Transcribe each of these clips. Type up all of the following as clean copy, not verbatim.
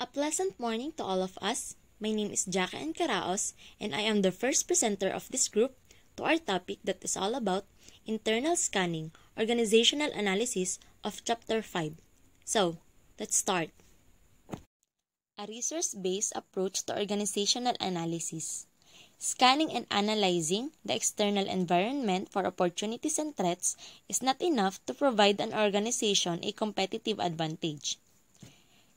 A pleasant morning to all of us. My name is Jaka Encaraos, and I am the first presenter of this group to our topic that is all about internal scanning, organizational analysis of Chapter 5. So, let's start. A resource-based approach to organizational analysis. Scanning and analyzing the external environment for opportunities and threats is not enough to provide an organization a competitive advantage.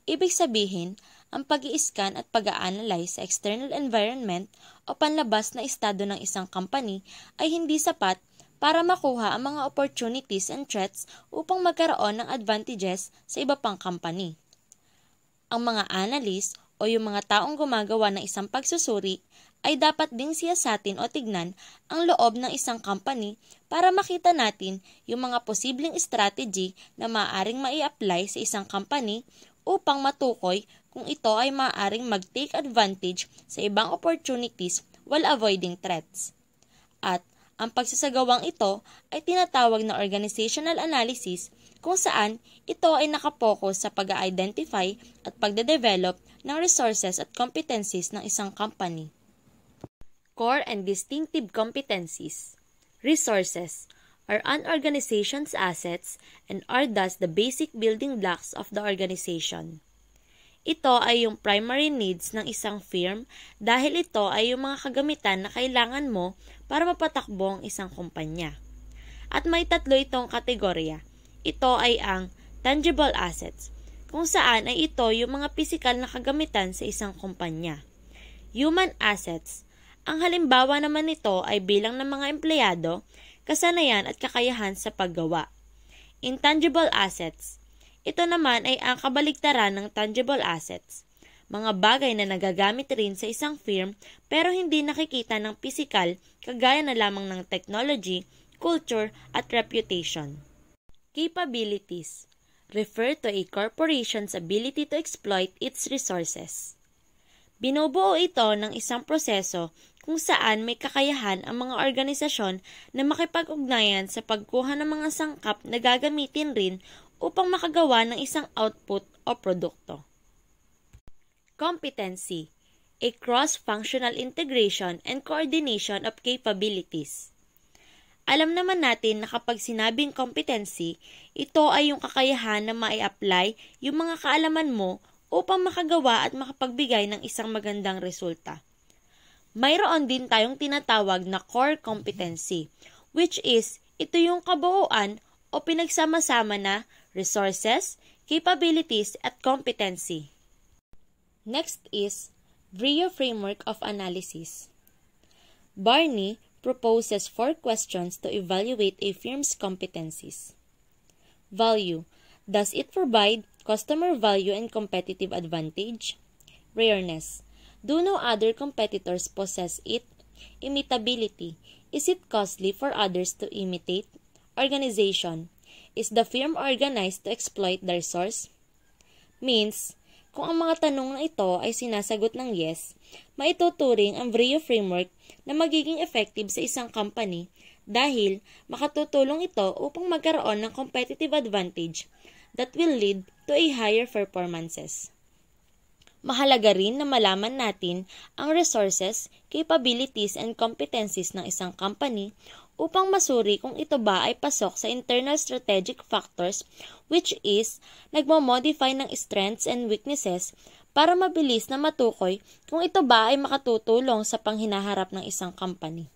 Ibig sabihin, ang pag-i-scan at pag-a-analyze sa external environment o panlabas na estado ng isang company ay hindi sapat para makuha ang mga opportunities and threats upang magkaroon ng advantages sa iba pang company. Ang mga analyst o yung mga taong gumagawa ng isang pagsusuri ay dapat ding siyasatin o tignan ang loob ng isang company para makita natin yung mga posibleng strategy na maaaring mai-apply sa isang company upang matukoy kung ito ay maaaring mag-take advantage sa ibang opportunities while avoiding threats. At ang pagsasagawang ito ay tinatawag na organizational analysis kung saan ito ay nakapokus sa pag-identify at pagde-develop ng resources at competencies ng isang company. Core and distinctive competencies. Resources are an organization's assets and are thus the basic building blocks of the organization. Ito ay yung primary needs ng isang firm dahil ito ay yung mga kagamitan na kailangan mo para mapatakbo ang isang kumpanya. At may tatlo itong kategorya. Ito ay ang tangible assets, kung saan ay ito yung mga pisikal na kagamitan sa isang kumpanya. Human assets, ang halimbawa naman nito ay bilang ng mga empleyado, kasanayan at kakayahan sa paggawa. Intangible assets, ito naman ay ang kabaligtaran ng tangible assets, mga bagay na nagagamit rin sa isang firm pero hindi nakikita ng pisikal kagaya na lamang ng technology, culture at reputation. Capabilities refer to a corporation's ability to exploit its resources. Binubuo ito ng isang proseso kung saan may kakayahan ang mga organisasyon na makipag-ugnayan sa pagkuha ng mga sangkap na gagamitin rin upang makagawa ng isang output o produkto. Competency, a cross-functional integration and coordination of capabilities. Alam naman natin na kapag sinabing competency, ito ay yung kakayahan na mai-apply yung mga kaalaman mo upang makagawa at makapagbigay ng isang magandang resulta. Mayroon din tayong tinatawag na core competency, which is ito yung kabuuan o pinagsama-sama na resources, capabilities, at competency. Next is Brio Framework of Analysis. Barney proposes 4 questions to evaluate a firm's competencies. Value. Does it provide customer value and competitive advantage? Rareness. Do no other competitors possess it? Imitability. Is it costly for others to imitate? Organization. Is the firm organized to exploit the resource? Means, kung ang mga tanong na ito ay sinasagot ng yes, maituturing ang Brio Framework na magiging effective sa isang company dahil makatutulong ito upang magkaroon ng competitive advantage that will lead to a higher performances. Mahalaga rin na malaman natin ang resources, capabilities, and competencies ng isang company upang masuri kung ito ba ay pasok sa internal strategic factors which is nagmo-modify ng strengths and weaknesses para mabilis na matukoy kung ito ba ay makatutulong sa panghinaharap ng isang company.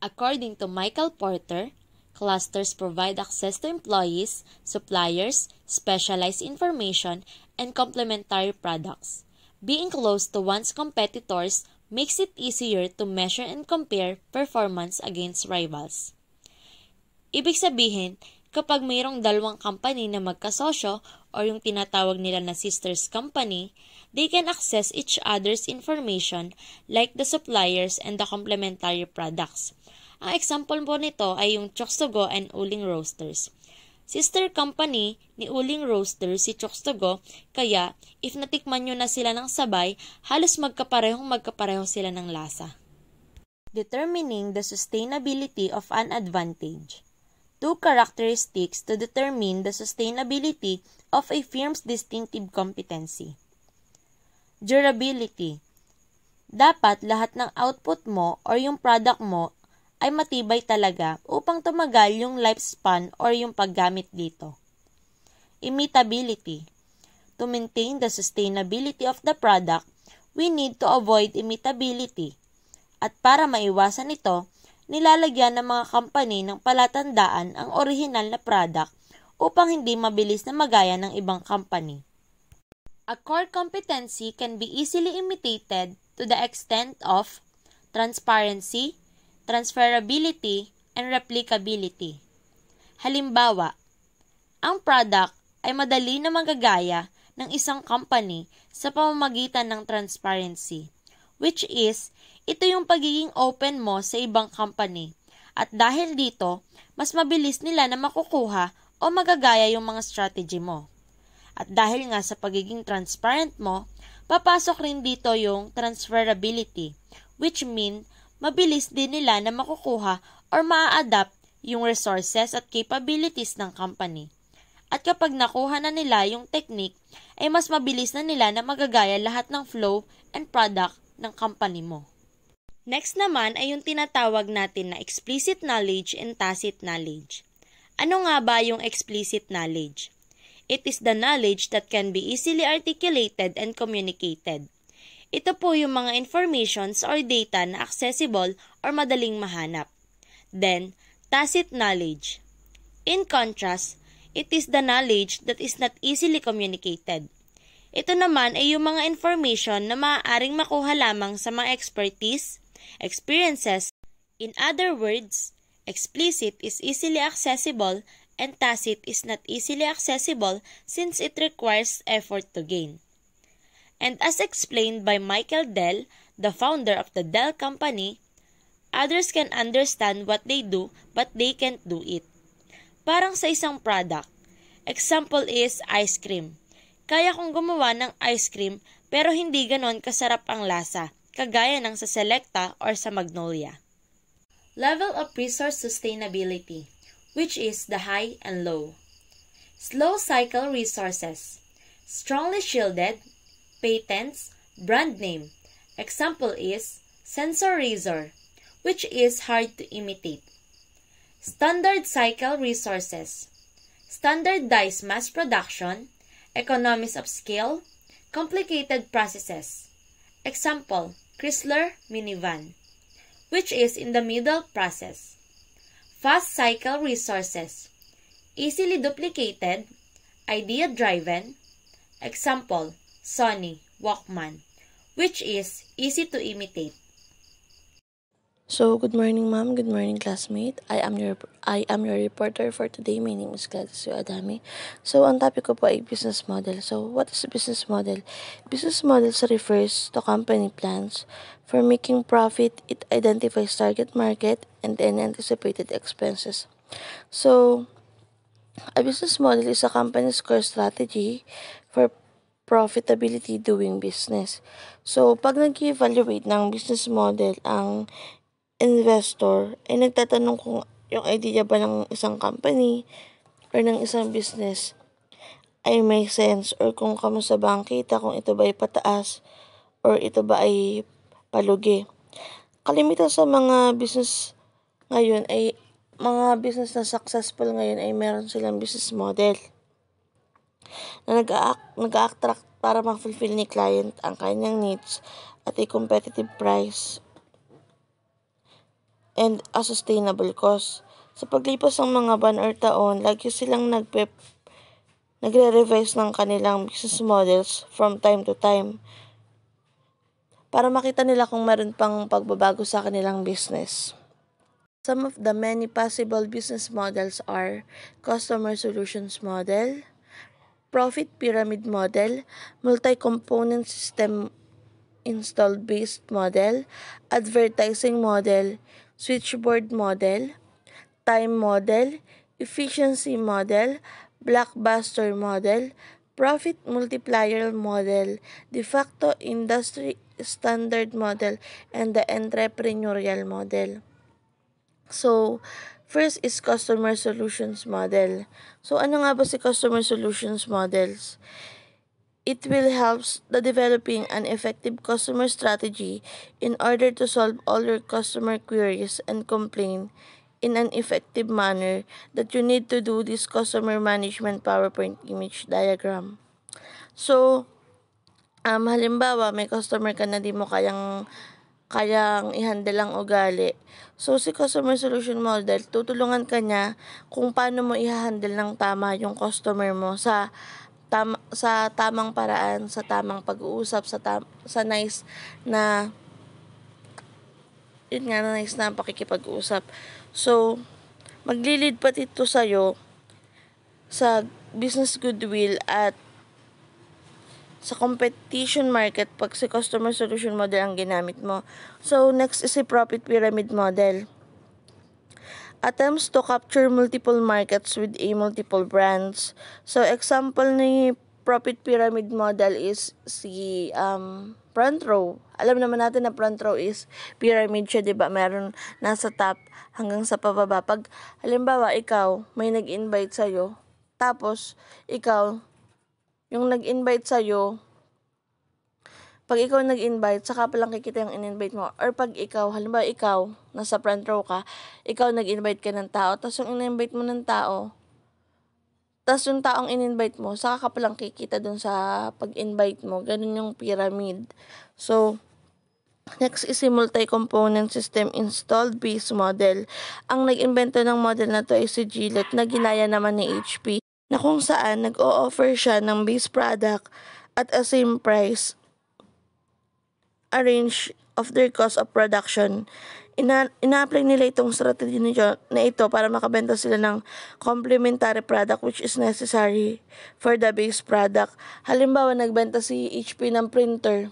According to Michael Porter, clusters provide access to employees, suppliers, specialized information, and complementary products. Being close to one's competitors makes it easier to measure and compare performance against rivals. Ibig sabihin, kapag mayroong dalawang company na magkasosyo o yung tinatawag nila na sisters company, they can access each other's information like the suppliers and the complementary products. Ang example po nito ay yung Chokes to Go and Uling Roasters. Sister company ni Uling Roasters si Chokes to Go, kaya if natikman nyo na sila ng sabay, halos magkapareho sila ng lasa. Determining the sustainability of an advantage. two characteristics to determine the sustainability of a firm's distinctive competency. Durability. Dapat lahat ng output mo or yung product mo ay matibay talaga upang tumagal yung lifespan or yung paggamit dito. Imitability. To maintain the sustainability of the product, we need to avoid imitability. At para maiwasan ito, nilalagyan ng mga company ng palatandaan ang orihinal na product upang hindi mabilis na magaya ng ibang company. A core competency can be easily imitated to the extent of transparency, transferability, and replicability. Halimbawa, ang product ay madali na magagaya ng isang company sa pamamagitan ng transparency, which is, ito yung pagiging open mo sa ibang company. At dahil dito, mas mabilis nila na makukuha o magagaya yung mga strategy mo. At dahil nga sa pagiging transparent mo, papasok rin dito yung transferability, which mean mabilis din nila na makukuha or maa-adapt yung resources at capabilities ng company. At kapag nakuha na nila yung technique, ay mas mabilis na nila na magagaya lahat ng flow and product ng company mo. Next naman ay yung tinatawag natin na explicit knowledge and tacit knowledge. Ano nga ba yung explicit knowledge? It is the knowledge that can be easily articulated and communicated. Ito po yung mga informations or data na accessible or madaling mahanap. Then, tacit knowledge. In contrast, it is the knowledge that is not easily communicated. Ito naman ay yung mga information na maaaring makuha lamang sa mga expertise, experiences. In other words, explicit is easily accessible and tacit is not easily accessible since it requires effort to gain. And as explained by Michael Dell, the founder of the Dell Company, others can understand what they do but they can't do it. Parang sa isang product. Example is ice cream. Kaya kong gumawa ng ice cream pero hindi ganon kasarap ang lasa, kagaya ng sa Selecta or sa Magnolia. Level of resource sustainability, which is the high and low. Slow cycle resources. Strongly shielded. Patents. Brand name. Example is Sensor Razor, which is hard to imitate. Standard cycle resources. Standardized mass production, economies of scale, complicated processes. Example, Chrysler minivan, which is in the middle process. Fast cycle resources. Easily duplicated, idea-driven. Example, Sony Walkman, which is easy to imitate. So, good morning, ma'am. Good morning, classmate. I am your reporter for today. My name is Gladys Adami. So, ang topic ko po ay business model. So, what is a business model? Business models refers to company plans for making profit. It identifies target market and then anticipated expenses. So, a business model is a company's core strategy for profitability doing business. So, pag nag-evaluate ng business model ang investor ay nagtatanong kung yung idea ba ng isang company or ng isang business ay may sense or kung kamusta ba ang kita, kung ito ba ay pataas or ito ba ay palugi. Kalimitan sa mga business ngayon ay mga business na successful ngayon ay meron silang business model na nag-a-attract para ma-fulfill ni client ang kanyang needs at a competitive price and a sustainable cost. Sa paglipas ng mga buwan or taon, lagi silang nagre-revise ng kanilang business models from time to time para makita nila kung meron pang pagbabago sa kanilang business. Some of the many possible business models are customer solutions model, profit pyramid model, multi-component system install-based model, advertising model, switchboard model, time model, efficiency model, blockbuster model, profit multiplier model, de facto industry standard model, and the entrepreneurial model. So, First is Customer Solutions Model. So, ano nga ba si Customer Solutions Models? It will help the developing an effective customer strategy in order to solve all your customer queries and complaint in an effective manner that you need to do this customer management PowerPoint image diagram. So, halimbawa, may customer ka na di mo kayang i-handle ang ugali. So, si Customer Solution Model, tutulungan ka niya kung paano mo i-handle ng tama yung customer mo sa tamang paraan, sa tamang pag-uusap, sa nice na nice na pakikipag-usap. So, maglilid pa dito sa'yo sa business goodwill at sa competition market pag si customer solution model ang ginamit mo. So, next is si profit pyramid model. Attempts to capture multiple markets with a multiple brands. So, example ni profit pyramid model is si front row. Alam naman natin na front row is pyramid siya, 'di ba? Meron nasa top hanggang sa pababa. Pag halimbawa ikaw may nag-invite sa iyo, tapos ikaw yung nag-invite sa iyo, pag ikaw nag-invite, saka pa lang kikita yung in-invite mo. Or pag ikaw, halimbawa ikaw, nasa front row ka, ikaw nag-invite ka ng tao, tapos yung in-invite mo ng tao, tapos yung taong in-invite mo, saka ka pa lang kikita dun sa pag-invite mo. Ganun yung pyramid. So, next is si multi-component system installed base model. Ang nag-invento ng model na to ay si Gillette na ginaya naman ni HP, na kung saan nag-o-offer siya ng base product at a same price a range of their cost of production. Ina-apply nila itong strategy na ito para makabenta sila ng complementary product which is necessary for the base product. Halimbawa, nagbenta si HP ng printer.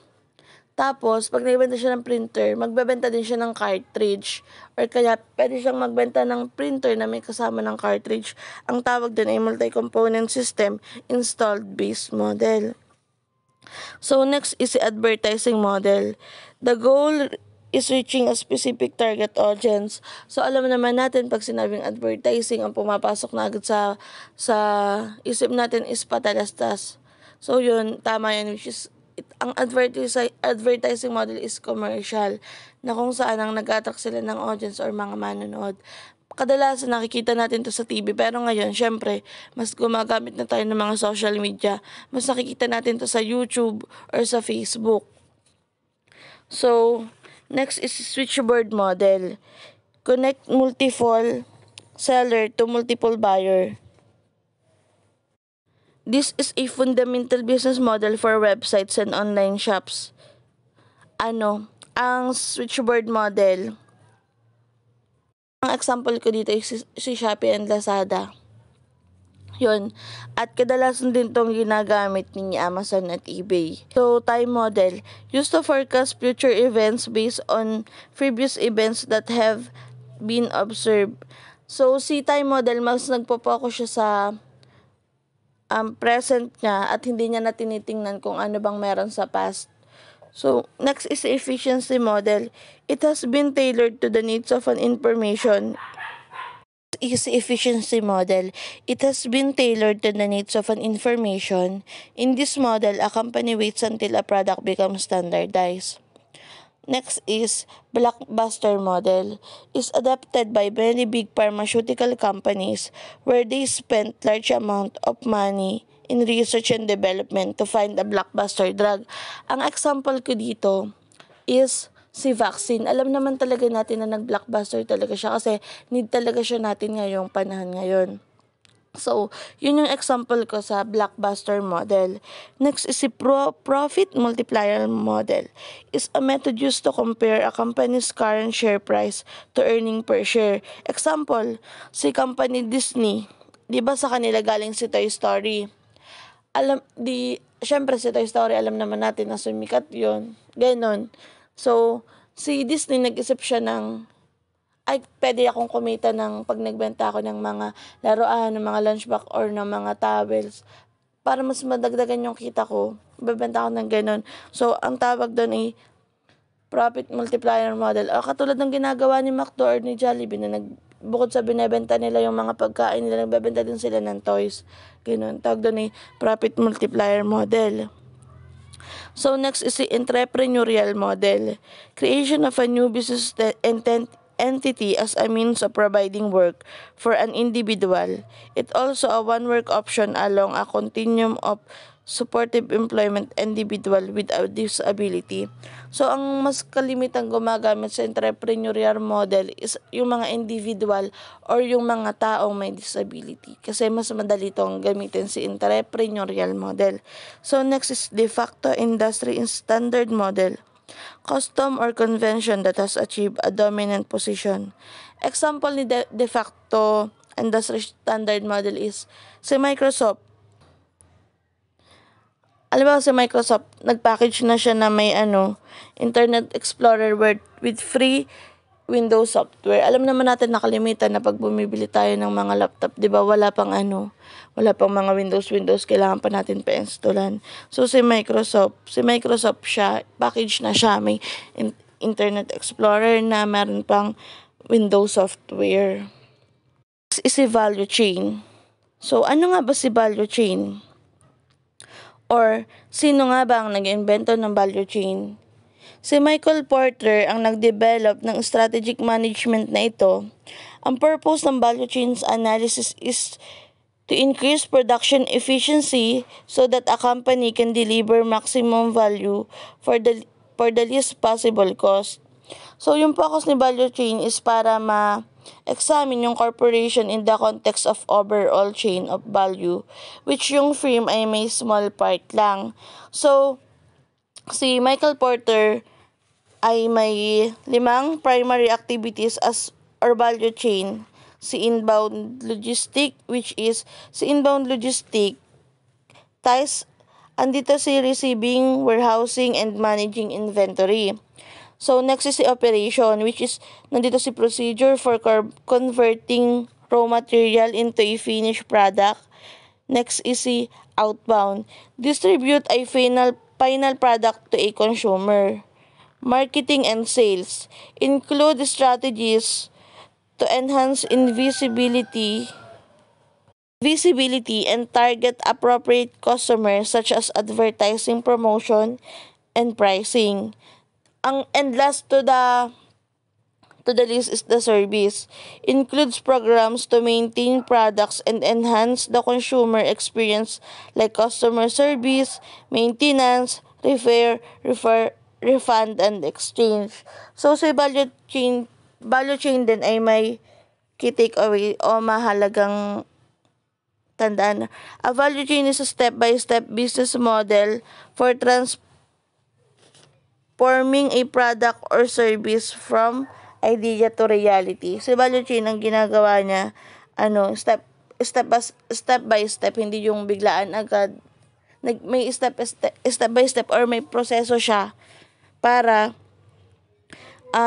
Tapos, pag nagbenta siya ng printer, magbebenta din siya ng cartridge. Or kaya, pwede siyang magbenta ng printer na may kasama ng cartridge. Ang tawag din ay multi-component system installed base model. So, next is the advertising model. The goal is reaching a specific target audience. So, alam naman natin, pag sinabing advertising, ang pumapasok na agad sa isip natin is patalastas. So, yun, tama yan, which is, ang advertising model is commercial, na kung saan ang nag-attract sila ng audience or mga manonood. Kadalasan nakikita natin to sa TV, pero ngayon, syempre, mas gumagamit na tayo ng mga social media. Mas nakikita natin to sa YouTube or sa Facebook. So, next is switchboard model. Connect multiple seller to multiple buyer. This is a fundamental business model for websites and online shops. Ang switchboard model, ang example ko dito is si Shopee and Lazada. Yun. At kadalasan din itong ginagamit ni Amazon at eBay. So, time model. Used to forecast future events based on previous events that have been observed. So, si time model, mas nagpo-focus siya sa present niya at hindi niya na tinitingnan kung ano bang meron sa past. So, next is efficiency model. It has been tailored to the needs of an information. Is efficiency model. It has been tailored to the needs of an information. In this model, a company waits until a product becomes standardized. Next is blockbuster model. Is adopted by many big pharmaceutical companies where they spend large amount of money in research and development to find a blockbuster drug. Ang example ko dito is si vaccine. Alam naman talaga natin na nag-blockbuster talaga siya kasi need talaga siya natin ngayong panahon ngayon. So, yun yung example ko sa blockbuster model. Next is si profit multiplier model. Is a method used to compare a company's current share price to earning per share. Example, si company Disney. 'Di ba sa kanila galing si Toy Story? Syempre si Toy Story, alam naman natin na sumikat yun. Ganon. So, si Disney nag-isip siya pwede akong kumita pag nagbenta ako ng mga laruan, ng mga lunchbox or ng mga towels. Para mas madagdagan yung kita ko, bebenta ako ng ganon. So, ang tawag doon ay profit multiplier model. Katulad ng ginagawa ni McDo or ni Jollibee na bukod sa binebenta nila yung mga pagkain nila, nagbebenta din sila ng toys. Ganun. Tawag doon profit multiplier model. So next is the entrepreneurial model. Creation of a new business entity as a means of providing work for an individual. It also a one work option along a continuum of supportive employment individual with a disability. So, ang mas kalimitang gumagamit sa entrepreneurial model is yung mga individual or yung mga taong may disability. Kasi mas madali itong gamitin si entrepreneurial model. So, next is de facto industry standard model. Custom or convention that has achieved a dominant position. Example ni de facto industry standard model is si Microsoft. Alam ba si Microsoft, nag-package na siya na may Internet Explorer with free Windows software. Alam naman natin nakalimitan na pag bumibili tayo ng mga laptop, 'di ba? Wala pang mga Windows, kailangan pa natin pa-installan. So si Microsoft siya, package na siya, may Internet Explorer na, meron pang Windows software. This is si value chain. So ano nga ba si value chain? Or, sino nga ba ang nag-invento ng value chain? Si Michael Porter ang nag-develop ng strategic management na ito. Ang purpose ng value chains analysis is to increase production efficiency so that a company can deliver maximum value for the least possible cost. So, yung focus ni value chain is para examine yung corporation in the context of overall chain of value, which yung firm ay may small part lang. So, si Michael Porter ay may 5 primary activities or value chain. Si inbound logistic, which is si inbound logistic ties, andito si receiving, warehousing, and managing inventory. So, next is the operation, which is, nandito si procedure for converting raw material into a finished product. Next is the outbound. Distribute a final product to a consumer. Marketing and sales. Include strategies to enhance visibility and target appropriate customers such as advertising, promotion, and pricing. And last to the list is the service. Includes programs to maintain products and enhance the consumer experience like customer service, maintenance, refund, and exchange. So, sa value chain din ay may key takeaway o mahalagang tandaan. A value chain is a step-by-step business model for transforming a product or service from idea to reality. Sa value chain, ang ginagawa niya, step by step, hindi yung biglaan agad. May step by step or may proseso siya para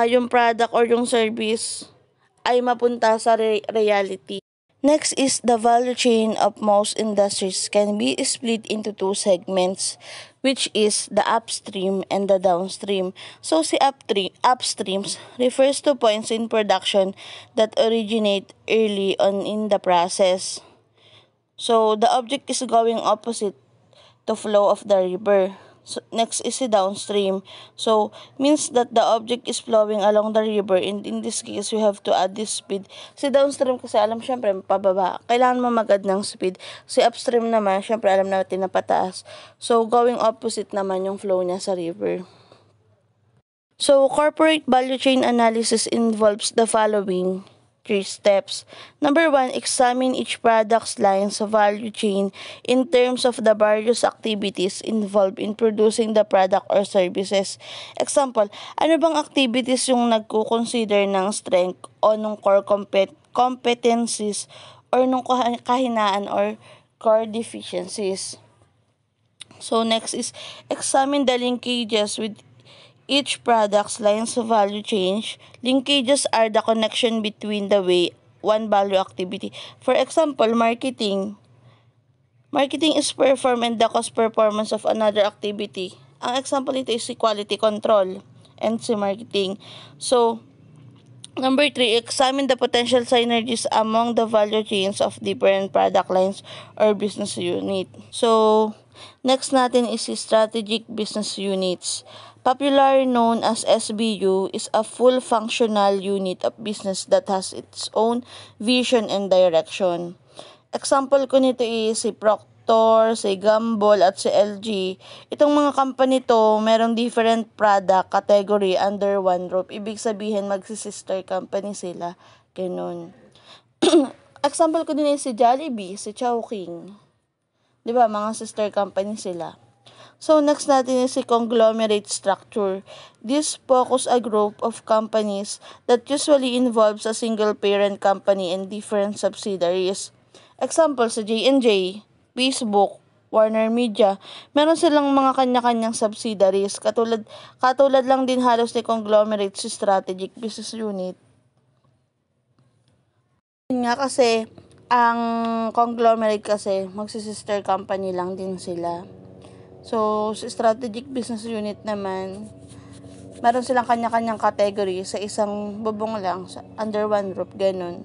yung product or yung service ay mapunta sa reality. Next is the value chain of most industries can be split into 2 segments, which is the upstream and the downstream. So, si upstreams refers to points in production that originate early on in the process. So, the object is going opposite the flow of the river. So, next is the downstream. So, means that the object is flowing along the river. And in this case, we have to add this speed. Si downstream kasi syempre, pababa. Kailangan mo mag-add ng speed. Si upstream naman, syempre, alam natin na pataas. So, going opposite naman yung flow niya sa river. So, corporate value chain analysis involves the following 3 steps. Number 1, examine each product's lines of value chain in terms of the various activities involved in producing the product or services. Example, ano bang activities yung nagko-consider ng strength o ng core competencies or ng kahinaan or core deficiencies. So, next is examine the linkages with each product's lines of value chain. Linkages are the connection between the way one value activity. For example, marketing. Marketing is performed and the cost performance of another activity. Ang example nito is si quality control and si marketing. So, Number 3, examine the potential synergies among the value chains of different product lines or business unit. So, next natin is strategic business units. Popularly known as SBU, is a full functional unit of business that has its own vision and direction. Example ko nito is si Proctor, si Gumball at si LG. Itong mga company to, merong different product category under one roof. Ibig sabihin magsi-sister company sila. Ganun. Example ko din is si Jollibee, si Chowking. 'Di ba, mga sister company sila. So, next natin is si conglomerate structure. This focus a group of companies that usually involves a single parent company and different subsidiaries. Example, sa J&J, Facebook, Warner Media, meron silang mga kanya-kanyang subsidiaries. Katulad lang din halos ni conglomerate si strategic business unit. Yun nga kasi, ang conglomerate kasi, magsisister company lang din sila. So, sa strategic business unit naman, meron silang kanya-kanyang category sa isang bubong lang, under one roof, ganun.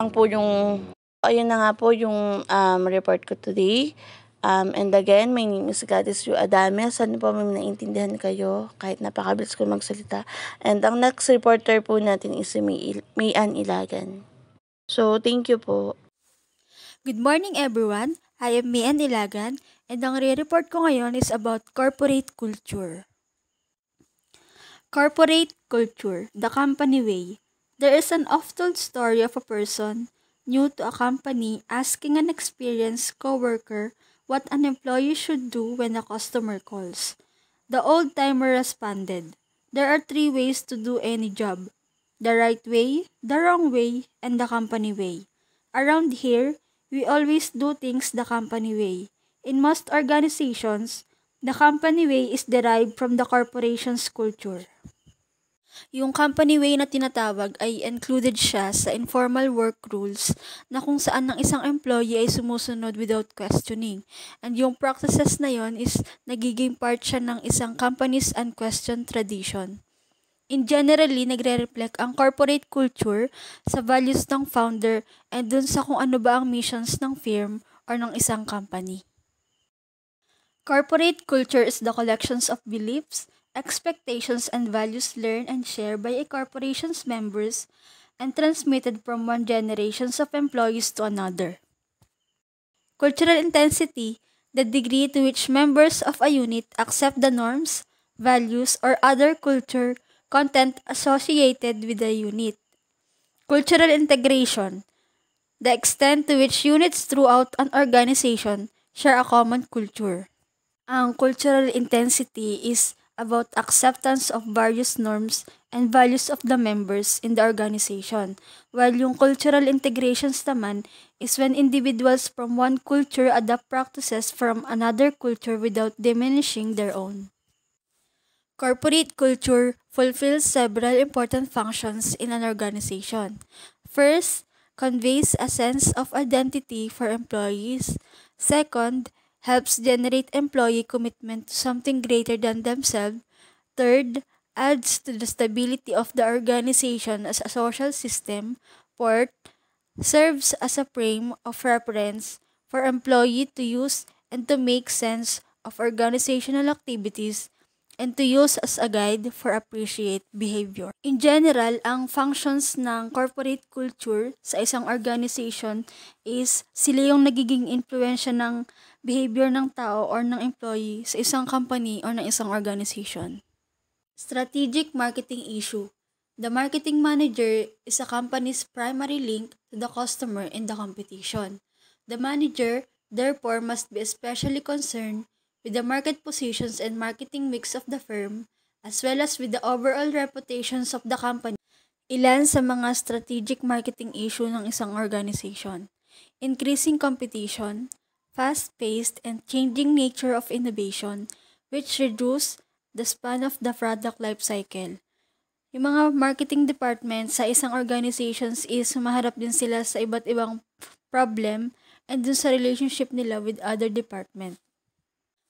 Ang po yung, ayun na nga po yung report ko today. And again, my name is Gladys Yu Adame. Sana po may naintindihan kayo kahit napakabilis ko magsalita. And ang next reporter po natin is si Mayan Ilagan. So, thank you po. Good morning everyone. I am Mian Ilagan and ang re-report ko ngayon is about corporate culture. Corporate culture, the company way. There is an oft-told story of a person new to a company asking an experienced coworker what an employee should do when a customer calls. The old-timer responded, "There are 3 ways to do any job. The right way, the wrong way, and the company way. Around here, we always do things the company way. In most organizations, the company way is derived from the corporation's culture." Yung company way na tinatawag ay included siya sa informal work rules na kung saan ang isang employee ay sumusunod without questioning. And yung practices na yon is nagiging part siya ng isang company's unquestioned tradition. In generally, nagre-reflect ang corporate culture sa values ng founder and dun sa kung ano ba ang missions ng firm or ng isang company. Corporate culture is the collections of beliefs, expectations, and values learned and shared by a corporation's members and transmitted from one generation of employees to another. Cultural intensity, the degree to which members of a unit accept the norms, values, or other culture content associated with the unit. Cultural integration, the extent to which units throughout an organization share a common culture. Ang cultural intensity is about acceptance of various norms and values of the members in the organization, while yung cultural integrations naman is when individuals from one culture adopt practices from another culture without diminishing their own. Corporate culture fulfills several important functions in an organization. First, conveys a sense of identity for employees. Second, helps generate employee commitment to something greater than themselves. Third, adds to the stability of the organization as a social system. Fourth, serves as a frame of reference for employee to use and to make sense of organizational activities and to use as a guide for appropriate behavior. In general, ang functions ng corporate culture sa isang organization is sila yung nagiging influensya ng behavior ng tao or ng employee sa isang company or ng isang organization. Strategic marketing issue. The marketing manager is a company's primary link to the customer in the competition. The manager, therefore, must be especially concerned with the market positions and marketing mix of the firm, as well as with the overall reputations of the company. Ilan sa mga strategic marketing issue ng isang organization: increasing competition, fast-paced and changing nature of innovation, which reduce the span of the product life cycle. Yung mga marketing department sa isang organizations is humaharap din sila sa iba't ibang problem and dun sa relationship nila with other department.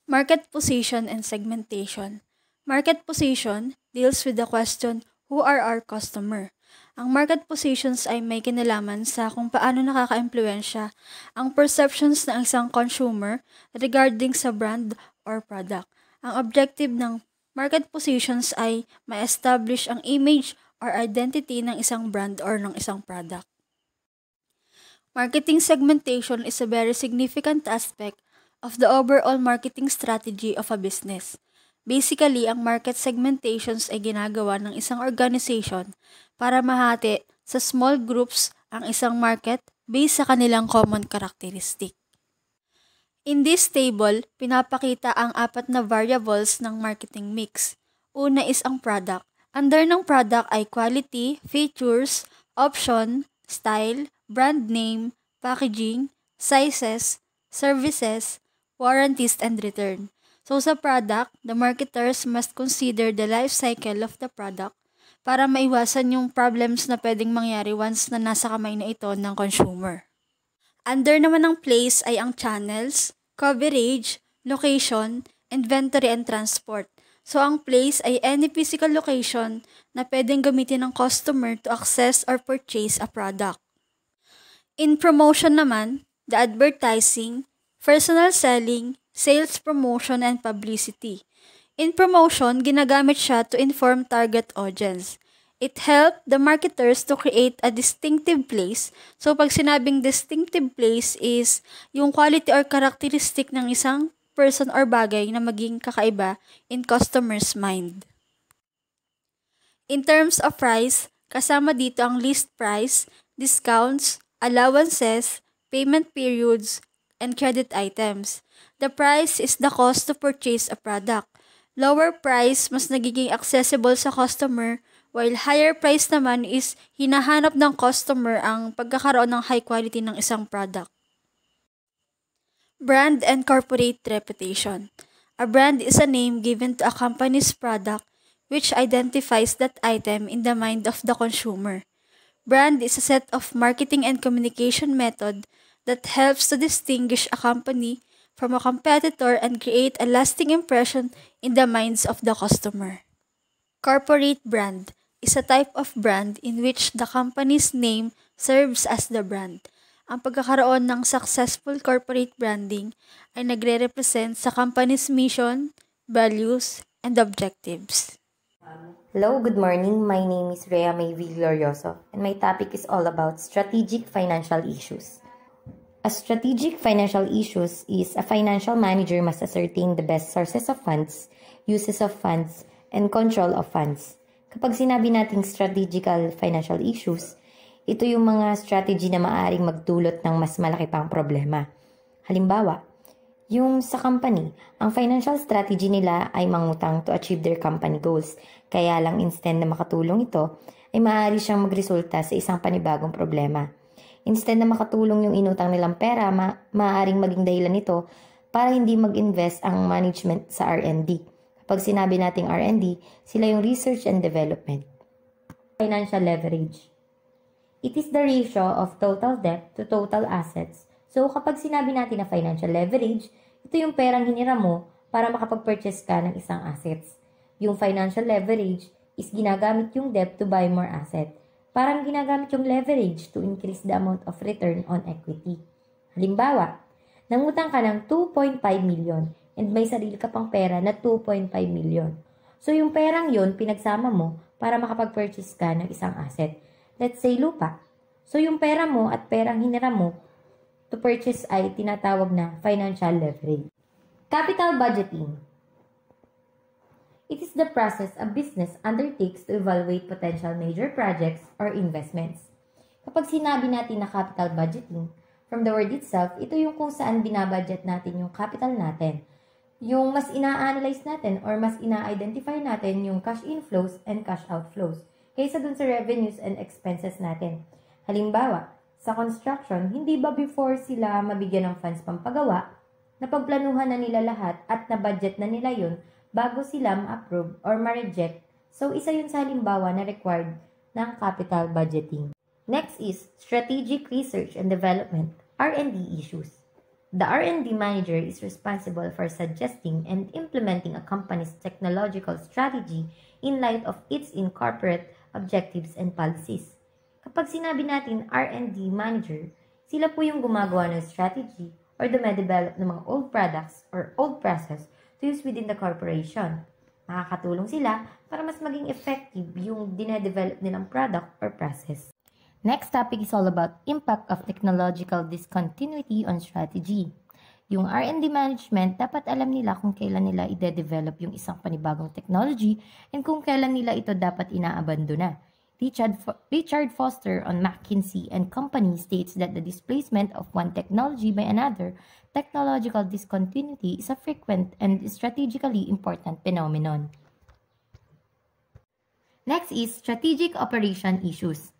Market position and segmentation. Market position deals with the question Who are our customer? Ang market positions ay may kinalaman sa kung paano nakaka-impluensya ang perceptions ng isang consumer regarding sa brand or product. Ang objective ng market positions ay ma-establish ang image or identity ng isang brand or ng isang product. Marketing segmentation is a very significant aspect of the overall marketing strategy of a business. Basically, ang market segmentations ay ginagawa ng isang organization para mahati sa small groups ang isang market based sa kanilang common characteristic. In this table, pinapakita ang 4 na variables ng marketing mix. Una is ang product. Under ng product ay quality, features, option, style, brand name, packaging, sizes, services, warranties, and return. So sa product, the marketers must consider the life cycle of the product para maiwasan yung problems na pwedeng mangyari once na nasa kamay na ito ng consumer. Under naman ng place ay ang channels, coverage, location, inventory, and transport. So ang place ay any physical location na pwedeng gamitin ng customer to access or purchase a product. In promotion naman, the advertising, personal selling, sales promotion, and publicity. In promotion, ginagamit siya to inform target audience. It helped the marketers to create a distinctive place. So pag sinabing distinctive place is yung quality or characteristic ng isang person or bagay na maging kakaiba in customer's mind. In terms of price, kasama dito ang list price, discounts, allowances, payment periods, and credit items. The price is the cost to purchase a product. Lower price mas nagiging accessible sa customer, while higher price naman is hinahanap ng customer ang pagkakaroon ng high quality ng isang product. Brand and corporate reputation. A brand is a name given to a company's product which identifies that item in the mind of the consumer. Brand is a set of marketing and communication method that helps to distinguish a company from a competitor and create a lasting impression in the minds of the customer. Corporate brand is a type of brand in which the company's name serves as the brand. Ang pagkakaroon ng successful corporate branding ay nagre-represent sa company's mission, values, and objectives. Hello, good morning. My name is Rhea May Glorioso, and my topic is all about strategic financial issues. A strategic financial issues is a financial manager must ascertain the best sources of funds, uses of funds, and control of funds. Kapag sinabi nating strategical financial issues, ito yung mga strategy na maaaring magdulot ng mas malaki pang problema. Halimbawa, yung sa company, ang financial strategy nila ay mangutang to achieve their company goals. Kaya lang instead na makatulong ito, ay maaari siyang magresulta sa isang panibagong problema. Instead na makatulong yung inutang nilang pera, maaaring maging dahilan nito para hindi mag-invest ang management sa R&D. Kapag sinabi nating R&D, sila yung research and development. Financial leverage. It is the ratio of total debt to total assets. So kapag sinabi natin na financial leverage, ito yung perang hinira mo para makapag-purchase ka ng isang assets. Yung financial leverage is ginagamit yung debt to buy more asset. Parang ginagamit yung leverage to increase the amount of return on equity. Halimbawa, nangutang ka ng 2.5 million and may sarili ka pang pera na 2.5 million. So yung perang yon pinagsama mo para makapag-purchase ka ng isang asset. Let's say lupa. So yung pera mo at perang hinira mo to purchase ay tinatawag na financial leverage. Capital budgeting. It is the process a business undertakes to evaluate potential major projects or investments. Kapag sinabi natin na capital budgeting, from the word itself, ito yung kung saan binabudget natin yung capital natin. Yung mas ina-analyze natin or mas ina-identify natin yung cash inflows and cash outflows kaysa dun sa revenues and expenses natin. Halimbawa, sa construction, hindi ba before sila mabigyan ng funds pampagawa, napagplanuhan na nila lahat at na-budget na nila yun bago sila ma-approve or ma-reject. So, isa yun sa halimbawa na required ng capital budgeting. Next is strategic research and development, R&D issues. The R&D manager is responsible for suggesting and implementing a company's technological strategy in light of its incorporate objectives, and policies. Kapag sinabi natin R&D manager, sila po yung gumagawa ng strategy or dumedevelop ng mga old products or old process to use within the corporation. Makakatulong sila para mas maging effective yung dinedevelop nilang product or process. Next topic is all about impact of technological discontinuity on strategy. Yung R&D management, dapat alam nila kung kailan nila ide-develop yung isang panibagong technology and kung kailan nila ito dapat inaabandona. Richard Foster on McKinsey and Company states that the displacement of one technology by another, technological discontinuity, is a frequent and strategically important phenomenon. Next is strategic operation issues.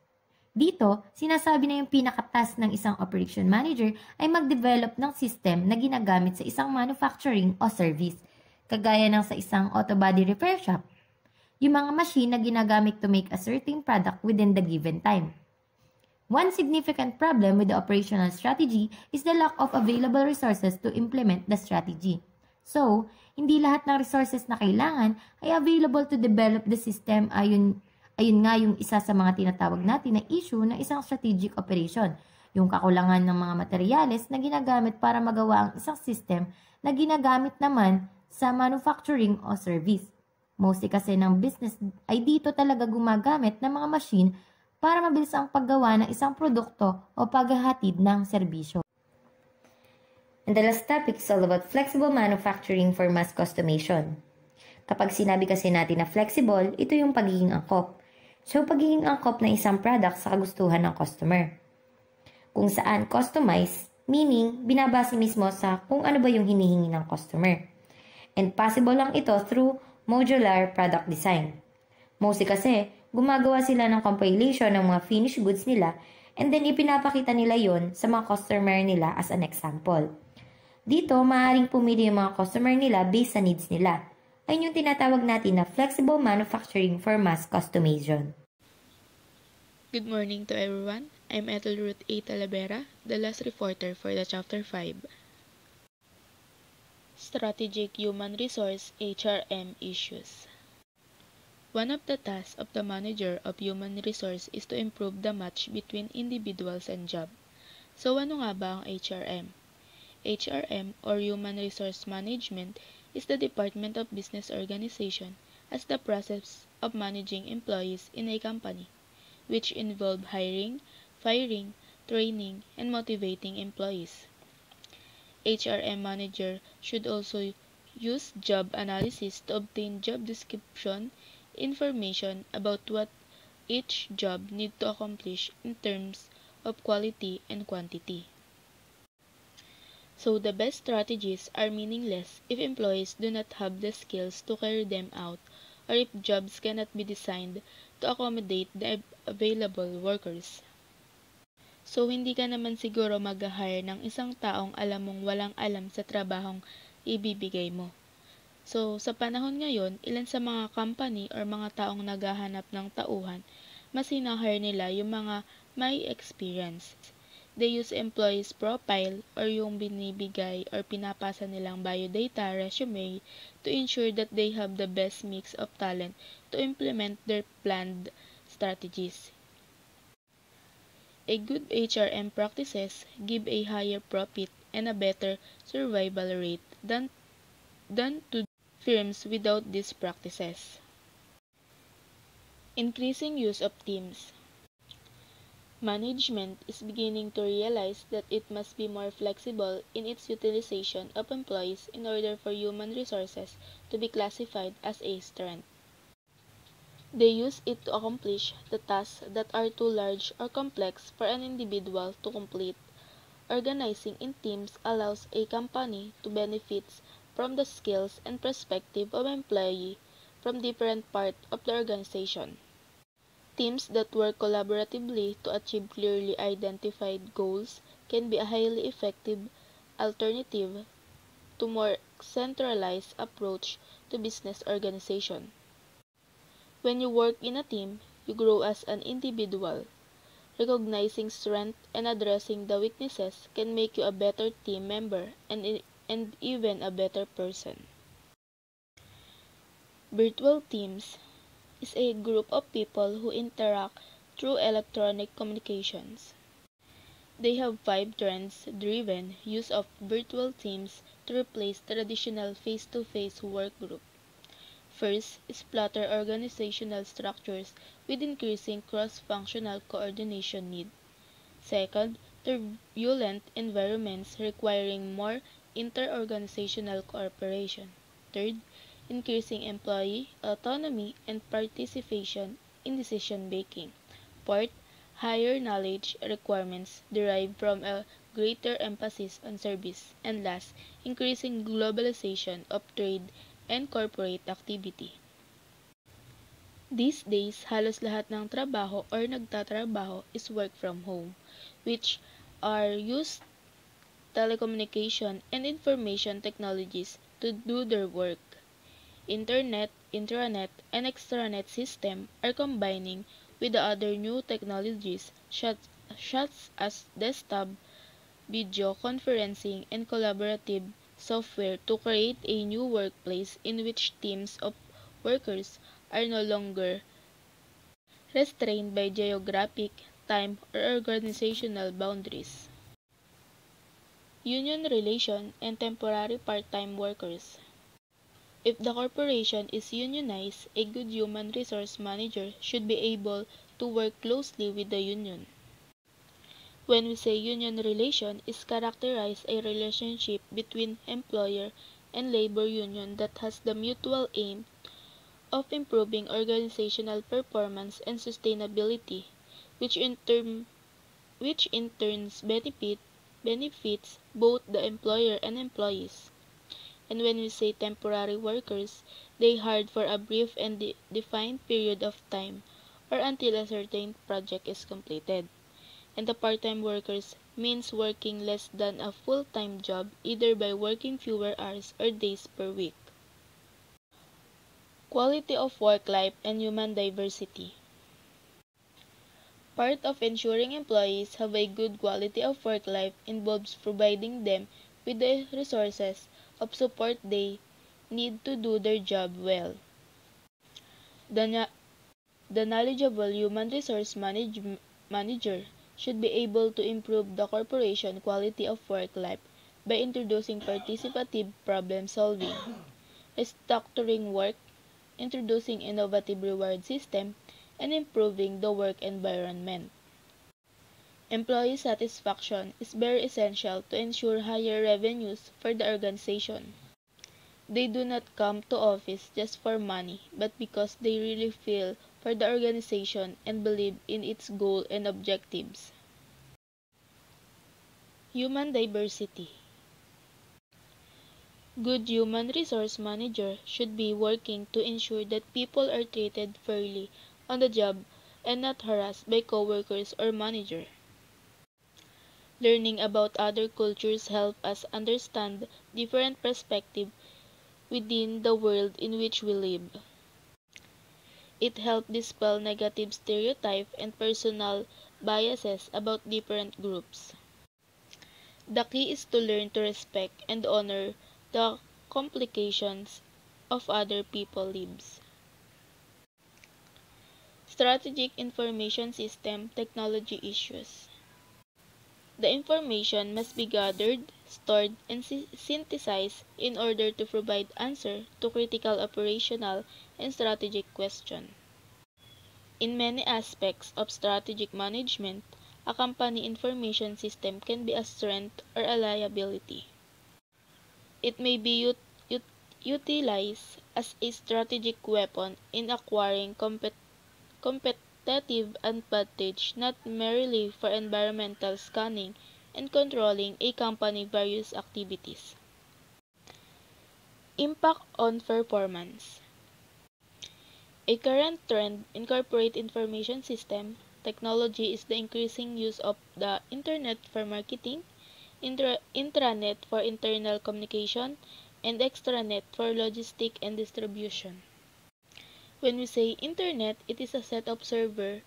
Dito, sinasabi na yung pinakatas ng isang operation manager ay mag-develop ng system na ginagamit sa isang manufacturing o service, kagaya ng sa isang auto body repair shop. Yung mga machine na ginagamit to make a certain product within the given time. One significant problem with the operational strategy is the lack of available resources to implement the strategy. So, hindi lahat ng resources na kailangan ay available to develop the system. Ayun nga yung isa sa mga tinatawag natin na issue ng isang strategic operation, yung kakulangan ng mga materyales na ginagamit para magawa ang isang system na ginagamit naman sa manufacturing o service. Mostly kasi ng business ay dito talaga gumagamit ng mga machine para mabilis ang paggawa ng isang produkto o paghahatid ng serbisyo. And the last topic is all about flexible manufacturing for mass customization. Kapag sinabi kasi natin na flexible, ito yung pagiging angkop. So, pagiging angkop ng isang product sa kagustuhan ng customer. Kung saan customize, meaning binabase mismo sa kung ano ba yung hinihingi ng customer. And possible lang ito through modular product design. Mostly kasi, gumagawa sila ng compilation ng mga finished goods nila and then ipinapakita nila yon sa mga customer nila as an example. Dito, maaaring pumili yung mga customer nila based sa needs nila. Ayun yung tinatawag natin na flexible manufacturing for mass customization. Good morning to everyone. I'm Ethelruth A. Talavera, the last reporter for the Chapter 5. Strategic Human Resource HRM Issues. One of the tasks of the manager of human resource is to improve the match between individuals and job. So ano nga ba ang HRM? HRM or Human Resource Management is the department of business organization as the process of managing employees in a company, which involve hiring, firing, training, and motivating employees. HRM manager should also use job analysis to obtain job description information about what each job need to accomplish in terms of quality and quantity. So the best strategies are meaningless if employees do not have the skills to carry them out or if jobs cannot be designed to accommodate the available workers. So hindi ka naman siguro mag-hire ng isang taong alam mong walang alam sa trabahong ibibigay mo. So sa panahon ngayon, ilan sa mga company or mga taong naghahanap ng tauhan, mas hinahire nila yung mga may experience. They use employees profile or yung binibigay or pinapasa nilang biodata resume to ensure that they have the best mix of talent to implement their planned strategies. A good HRM practices give a higher profit and a better survival rate than to firms without these practices. Increasing use of teams. Management is beginning to realize that it must be more flexible in its utilization of employees in order for human resources to be classified as a strength. They use it to accomplish the tasks that are too large or complex for an individual to complete. Organizing in teams allows a company to benefit from the skills and perspective of employees from different parts of the organization. Teams that work collaboratively to achieve clearly identified goals can be a highly effective alternative to more centralized approach to business organization. When you work in a team, you grow as an individual. Recognizing strength and addressing the weaknesses can make you a better team member and even a better person. Virtual teams is a group of people who interact through electronic communications. They have 5 trends-driven use of virtual teams to replace traditional face-to-face work group. First is flatter organizational structures with increasing cross-functional coordination need. Second, turbulent environments requiring more inter-organizational cooperation. Third, increasing employee autonomy and participation in decision-making. Fourth, higher knowledge requirements derived from a greater emphasis on service. And last, increasing globalization of trade and corporate activity. These days, halos lahat ng trabaho or nagtatrabaho is work from home, which are used telecommunication and information technologies to do their work. Internet, intranet, and extranet system are combining with the other new technologies such as desktop, video conferencing, and collaborative software to create a new workplace in which teams of workers are no longer restrained by geographic, time, or organizational boundaries. Union relation and temporary part-time workers. If the corporation is unionized, a good human resource manager should be able to work closely with the union. When we say union relation is characterized a relationship between employer and labor union that has the mutual aim of improving organizational performance and sustainability, which in turns benefits both the employer and employees. And when we say temporary workers, they hired for a brief and defined period of time or until a certain project is completed. And the part-time workers means working less than a full-time job either by working fewer hours or days per week. Quality of work life and human diversity. Part of ensuring employees have a good quality of work life involves providing them with the resources of support they need to do their job well. The knowledgeable human resource manager should be able to improve the corporation quality of work life by introducing participative problem solving, structuring work, introducing innovative reward system, and improving the work environment. Employee satisfaction is very essential to ensure higher revenues for the organization. They do not come to office just for money, but because they really feel for the organization and believe in its goal and objectives. Human diversity. Good human resource manager should be working to ensure that people are treated fairly on the job and not harassed by coworkers or manager. Learning about other cultures help us understand different perspectives within the world in which we live. It helps dispel negative stereotypes and personal biases about different groups. The key is to learn to respect and honor the complications of other people's lives. Strategic Information System Technology Issues. The information must be gathered, stored, and synthesized in order to provide answer to critical operational and strategic questions. In many aspects of strategic management, a company information system can be a strength or a liability. It may be utilized as a strategic weapon in acquiring competitive advantage not merely for environmental scanning and controlling a company's various activities. Impact on performance. A current trend in corporate information system technology is the increasing use of the Internet for marketing, intranet for internal communication, and extranet for logistic and distribution. When we say Internet, it is a set of servers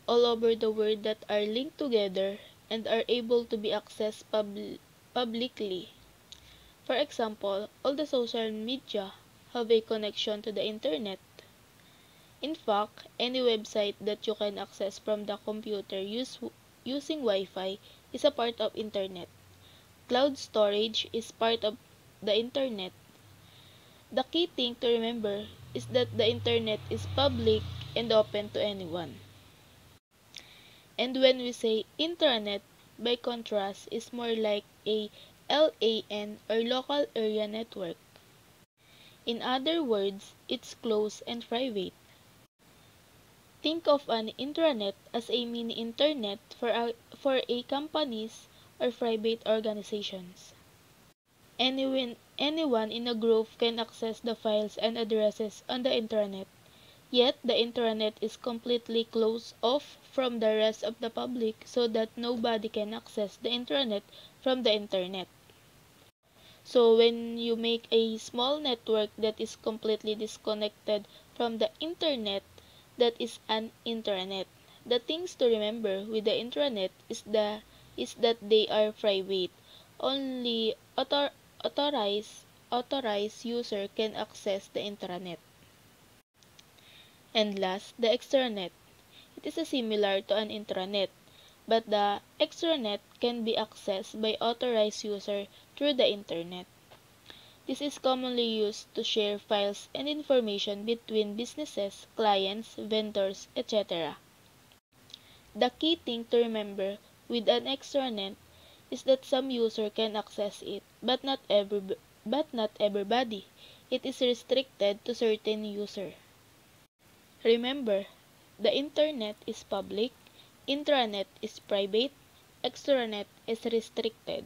all over the world that are linked together and are able to be accessed publicly. For example, all the social media have a connection to the Internet. In fact, any website that you can access from the computer using Wi-Fi is a part of internet. Cloud storage is part of the internet. The key thing to remember is that the internet is public and open to anyone. And when we say intranet, by contrast, is more like a LAN or local area network. In other words, it's closed and private. Think of an intranet as a mini internet for a companies or private organizations. Anyone in a group can access the files and addresses on the intranet, yet the intranet is completely closed off from the rest of the public so that nobody can access the intranet from the internet. So when you make a small network that is completely disconnected from the internet, that is an intranet. The things to remember with the intranet is that they are private. Only authorized user can access the intranet. And last, the extranet. It is similar to an intranet, but the extranet can be accessed by authorized user through the internet. This is commonly used to share files and information between businesses, clients, vendors, etc. The key thing to remember with an extranet is that some user can access it, but not everybody. It is restricted to certain user. Remember, the internet is public, intranet is private, extranet is restricted.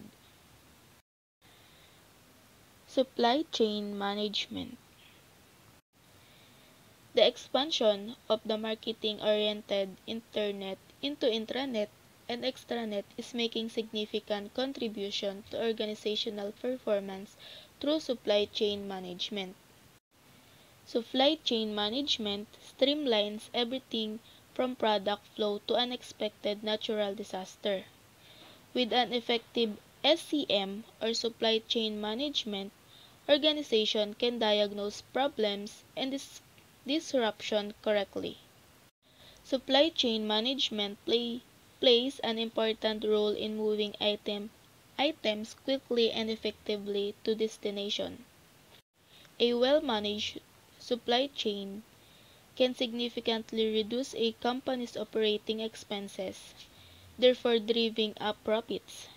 Supply chain management. The expansion of the marketing-oriented internet into intranet and extranet is making significant contribution to organizational performance through supply chain management. Supply chain management streamlines everything from product flow to unexpected natural disaster. With an effective SCM or supply chain management, organization can diagnose problems and disruption correctly. Supply chain management plays an important role in moving items quickly and effectively to destination. A well-managed supply chain can significantly reduce a company's operating expenses, therefore driving up profits.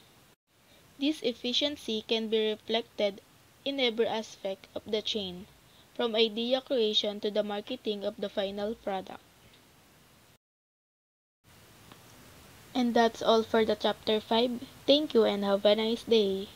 This efficiency can be reflected in every aspect of the chain, from idea creation to the marketing of the final product. And that's all for the chapter 5. Thank you and have a nice day.